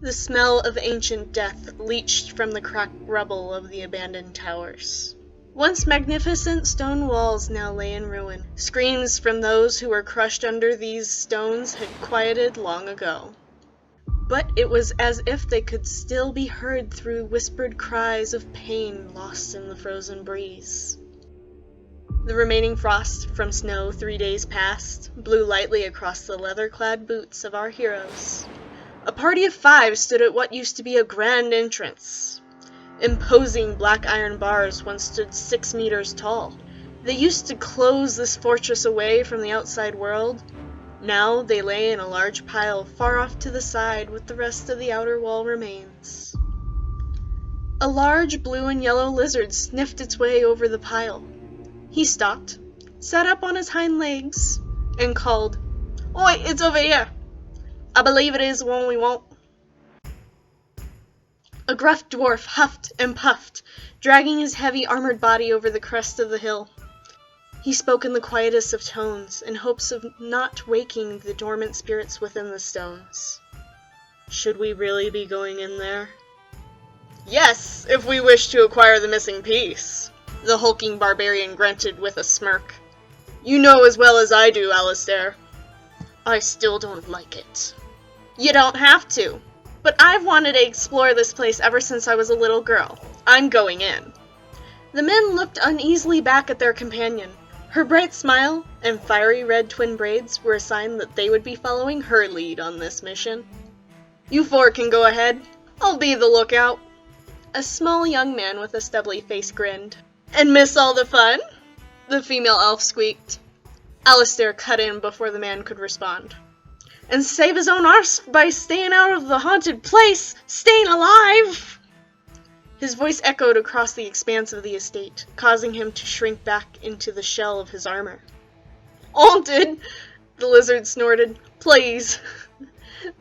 The smell of ancient death leached from the cracked rubble of the abandoned towers. Once magnificent stone walls now lay in ruin. Screams from those who were crushed under these stones had quieted long ago. But it was as if they could still be heard through whispered cries of pain lost in the frozen breeze. The remaining frost from snow 3 days past blew lightly across the leather-clad boots of our heroes. A party of 5 stood at what used to be a grand entrance. Imposing black iron bars once stood 6 meters tall. They used to close this fortress away from the outside world. Now they lay in a large pile far off to the side with the rest of the outer wall remains. A large blue and yellow lizard sniffed its way over the pile. He stopped, sat up on his hind legs, and called, "Oi, it's over here! I believe it is the one we want." A gruff dwarf huffed and puffed, dragging his heavy armored body over the crest of the hill. He spoke in the quietest of tones, in hopes of not waking the dormant spirits within the stones. "Should we really be going in there?" "Yes, if we wish to acquire the missing piece," the hulking barbarian grunted with a smirk. "You know as well as I do, Alistair." "I still don't like it." "You don't have to. But I've wanted to explore this place ever since I was a little girl. I'm going in." The men looked uneasily back at their companion. Her bright smile and fiery red twin braids were a sign that they would be following her lead on this mission. "You 4 can go ahead. I'll be the lookout." A small young man with a stubbly face grinned. "And miss all the fun?" the female elf squeaked. Alistair cut in before the man could respond. "And save his own arse by staying out of the haunted place, staying alive!" His voice echoed across the expanse of the estate, causing him to shrink back into the shell of his armor. "Haunted?" the lizard snorted. "Please.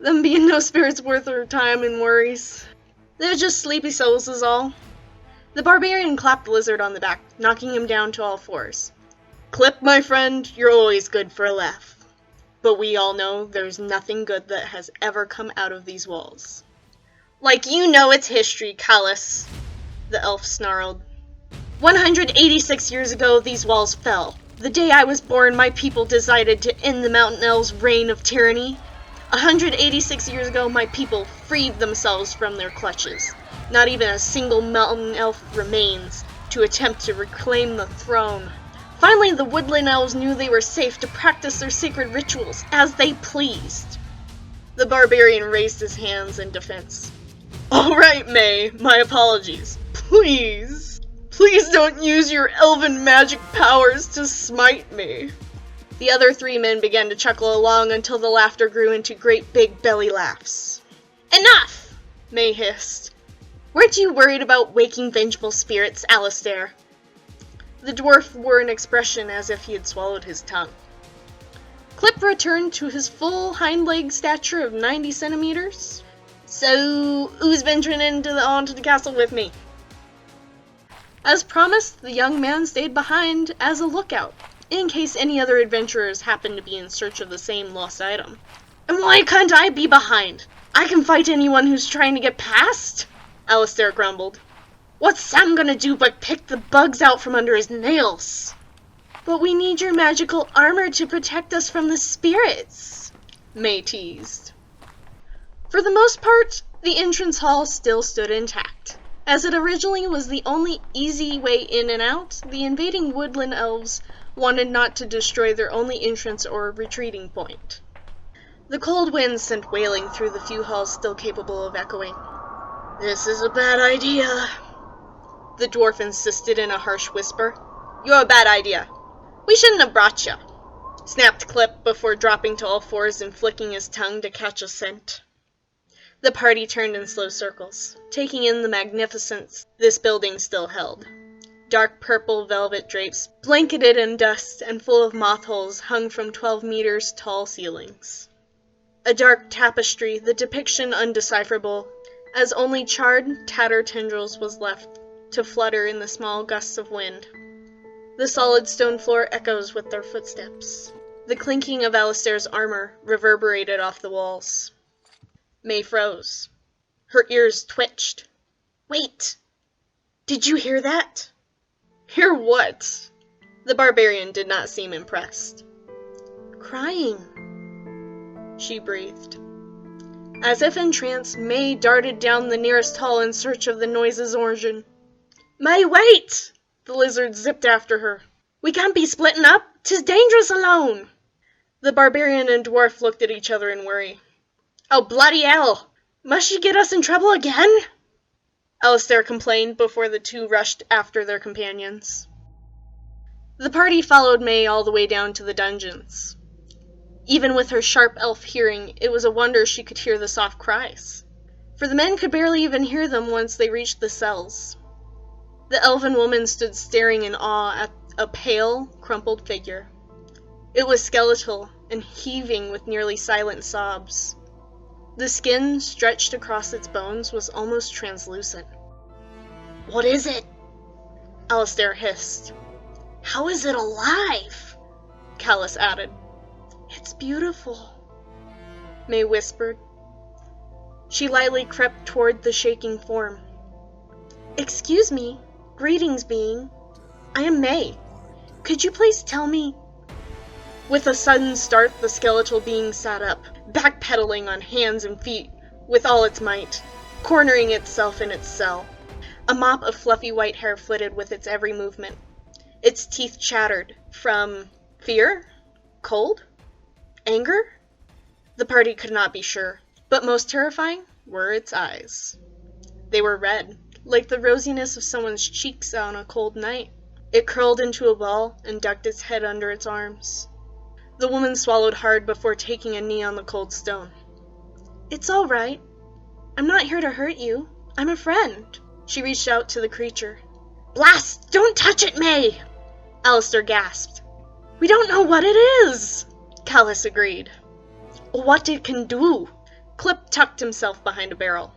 Them being no spirits worth our time and worries. They're just sleepy souls is all." The barbarian clapped the lizard on the back, knocking him down to all 4s. "Clip, my friend, you're always good for a laugh. But we all know there's nothing good that has ever come out of these walls." "Like you know its history, Kaxz," the elf snarled. 186 years ago, these walls fell. The day I was born, my people decided to end the mountain elves' reign of tyranny. 186 years ago, my people freed themselves from their clutches. Not even a single mountain elf remains to attempt to reclaim the throne. Finally, the woodland elves knew they were safe to practice their sacred rituals as they pleased. The barbarian raised his hands in defense. "All right, May, my apologies. Please don't use your elven magic powers to smite me." The other 3 men began to chuckle along until the laughter grew into great big belly laughs. "Enough!" May hissed. "Weren't you worried about waking vengeful spirits, Alistair?" The dwarf wore an expression as if he had swallowed his tongue. Clip returned to his full hind leg stature of 90 centimeters. "So, who's venturing into the haunted castle with me?" As promised, the young man stayed behind as a lookout, in case any other adventurers happened to be in search of the same lost item. "And why can't I be behind? I can fight anyone who's trying to get past," Alistair grumbled. "What's Sam gonna do but pick the bugs out from under his nails?" "But we need your magical armor to protect us from the spirits," May teased. For the most part, the entrance hall still stood intact. As it originally was the only easy way in and out, the invading woodland elves wanted not to destroy their only entrance or retreating point. The cold wind sent wailing through the few halls still capable of echoing. "This is a bad idea," the dwarf insisted in a harsh whisper. "You're a bad idea. We shouldn't have brought you," snapped Clip before dropping to all 4s and flicking his tongue to catch a scent. The party turned in slow circles, taking in the magnificence this building still held. Dark purple velvet drapes, blanketed in dust and full of moth holes, hung from 12 meters tall ceilings. A dark tapestry, the depiction undecipherable, as only charred, tattered tendrils was left to flutter in the small gusts of wind. The solid stone floor echoes with their footsteps. The clinking of Alistair's armor reverberated off the walls. May froze. Her ears twitched. Wait! Did you hear that? Hear what? The barbarian did not seem impressed. Crying, she breathed. As if in trance, May darted down the nearest hall in search of the noise's origin. May, wait! The lizard zipped after her. We can't be splitting up. 'Tis dangerous alone. The barbarian and dwarf looked at each other in worry. Oh, bloody hell! Must she get us in trouble again? Alistair complained before the two rushed after their companions. The party followed May all the way down to the dungeons. Even with her sharp elf hearing, it was a wonder she could hear the soft cries, for the men could barely even hear them once they reached the cells. The elven woman stood staring in awe at a pale, crumpled figure. It was skeletal and heaving with nearly silent sobs. The skin, stretched across its bones, was almost translucent. What is it? Alistair hissed. How is it alive? Kaxz added. It's beautiful, May whispered. She lightly crept toward the shaking form. Excuse me, greetings, being. I am May. Could you please tell me? With a sudden start, the skeletal being sat up, backpedaling on hands and feet with all its might, cornering itself in its cell. A mop of fluffy white hair flitted with its every movement. Its teeth chattered from fear? Cold? Anger? The party could not be sure, but most terrifying were its eyes. They were red, like the rosiness of someone's cheeks on a cold night. It curled into a ball and ducked its head under its arms. The woman swallowed hard before taking a knee on the cold stone. It's all right. I'm not here to hurt you. I'm a friend. She reached out to the creature. Blast! Don't touch it, May! Alistair gasped. We don't know what it is! Kaxz agreed. What it can do? Clip tucked himself behind a barrel.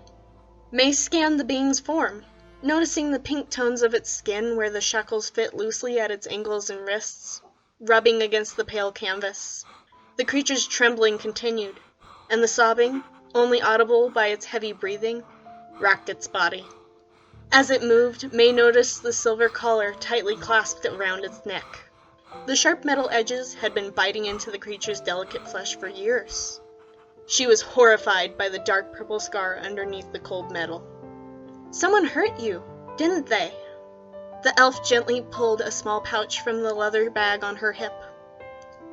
May scanned the being's form, noticing the pink tones of its skin where the shackles fit loosely at its ankles and wrists, rubbing against the pale canvas. The creature's trembling continued, and the sobbing, only audible by its heavy breathing, racked its body. As it moved, May noticed the silver collar tightly clasped around its neck. The sharp metal edges had been biting into the creature's delicate flesh for years. She was horrified by the dark purple scar underneath the cold metal. Someone hurt you, didn't they? The elf gently pulled a small pouch from the leather bag on her hip.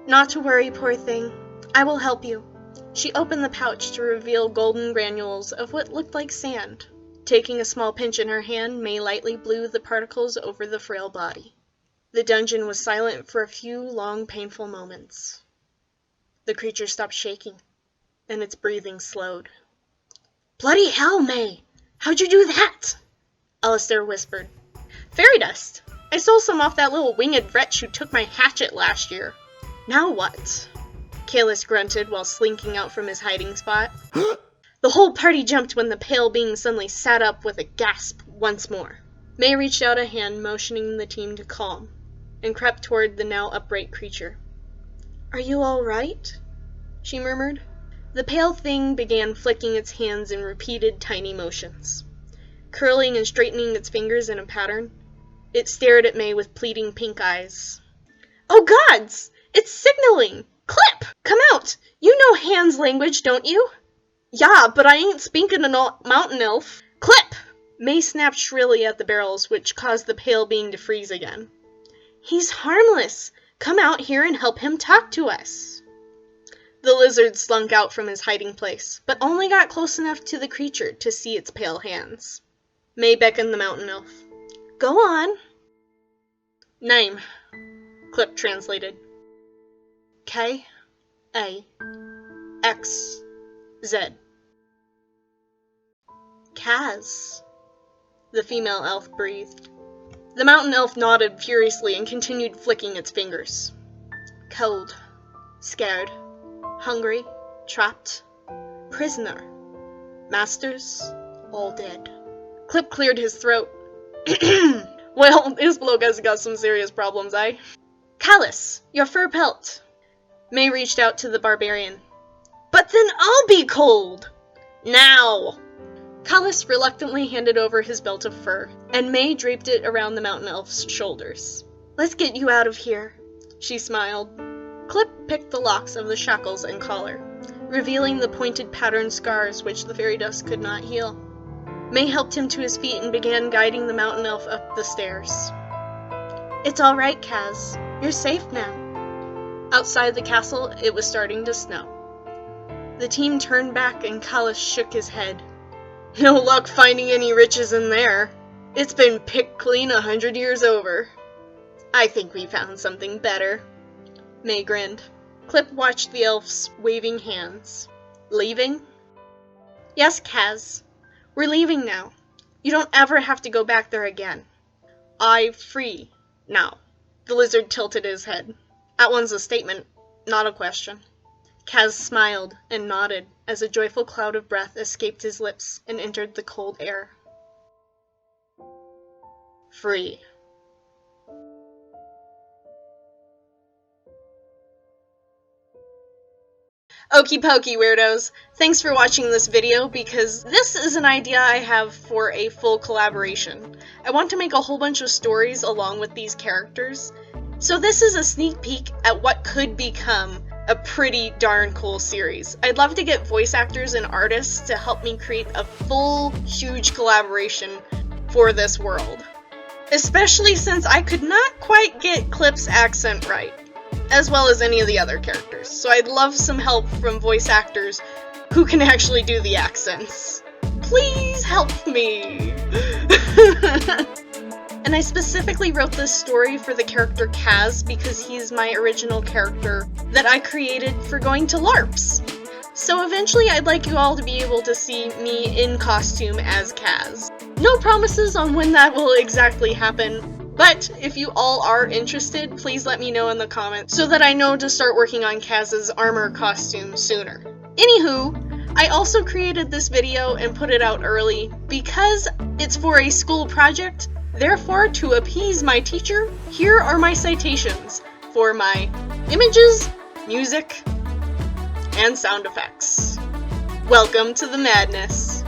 Not to worry, poor thing. I will help you. She opened the pouch to reveal golden granules of what looked like sand. Taking a small pinch in her hand, May lightly blew the particles over the frail body. The dungeon was silent for a few long, painful moments. The creature stopped shaking, and its breathing slowed. Bloody hell, May! How'd you do that? Alistair whispered. Fairy dust. I stole some off that little winged wretch who took my hatchet last year. Now what? Kaxz grunted while slinking out from his hiding spot. The whole party jumped when the pale being suddenly sat up with a gasp once more. May reached out a hand, motioning the team to calm, and crept toward the now upright creature. Are you all right? She murmured. The pale thing began flicking its hands in repeated tiny motions. Curling and straightening its fingers in a pattern, it stared at May with pleading pink eyes. Oh gods! It's signaling! Clip! Come out! You know hands language, don't you? Yeah, but I ain't speaking a mountain elf. Clip! May snapped shrilly at the barrels, which caused the pale being to freeze again. He's harmless. Come out here and help him talk to us. The lizard slunk out from his hiding place, but only got close enough to the creature to see its pale hands. May beckoned the mountain elf. Go on. Name, Clip translated. Kaxz. Kaxz, the female elf breathed. The mountain elf nodded furiously and continued flicking its fingers. Cold, scared, hungry, trapped, prisoner, masters, all dead. Clip cleared his throat. Well, this bloke has got some serious problems, eh? Kaxz, your fur pelt. May reached out to the barbarian. But then I'll be cold! Now! Kaxz reluctantly handed over his belt of fur, and May draped it around the mountain elf's shoulders. "Let's get you out of here," she smiled. Clip picked the locks of the shackles and collar, revealing the pointed patterned scars which the fairy dust could not heal. May helped him to his feet and began guiding the mountain elf up the stairs. "It's all right, Kaxz. You're safe now." Outside the castle, it was starting to snow. The team turned back and Kaxz shook his head. "No luck finding any riches in there. It's been picked clean 100 years over." "I think we found something better." May grinned. Clip watched the elves waving hands. "Leaving?" "Yes, Kaxz. We're leaving now. You don't ever have to go back there again." "I free now." The lizard tilted his head. "That one's a statement, not a question." Kaxz smiled and nodded as a joyful cloud of breath escaped his lips and entered the cold air. Free. Okie pokey, weirdos. Thanks for watching this video because this is an idea I have for a full collaboration. I want to make a whole bunch of stories along with these characters. So this is a sneak peek at what could become a pretty darn cool series. I'd love to get voice actors and artists to help me create a full, huge collaboration for this world. Especially since I could not quite get Clip's accent right, as well as any of the other characters. So I'd love some help from voice actors who can actually do the accents. Please help me! And I specifically wrote this story for the character Kaxz because he's my original character that I created for going to LARPs. So eventually I'd like you all to be able to see me in costume as Kaxz. No promises on when that will exactly happen, but if you all are interested, please let me know in the comments so that I know to start working on Kax's armor costume sooner. Anywho, I also created this video and put it out early because it's for a school project. Therefore, to appease my teacher, here are my citations for my images, music, and sound effects. Welcome to the madness.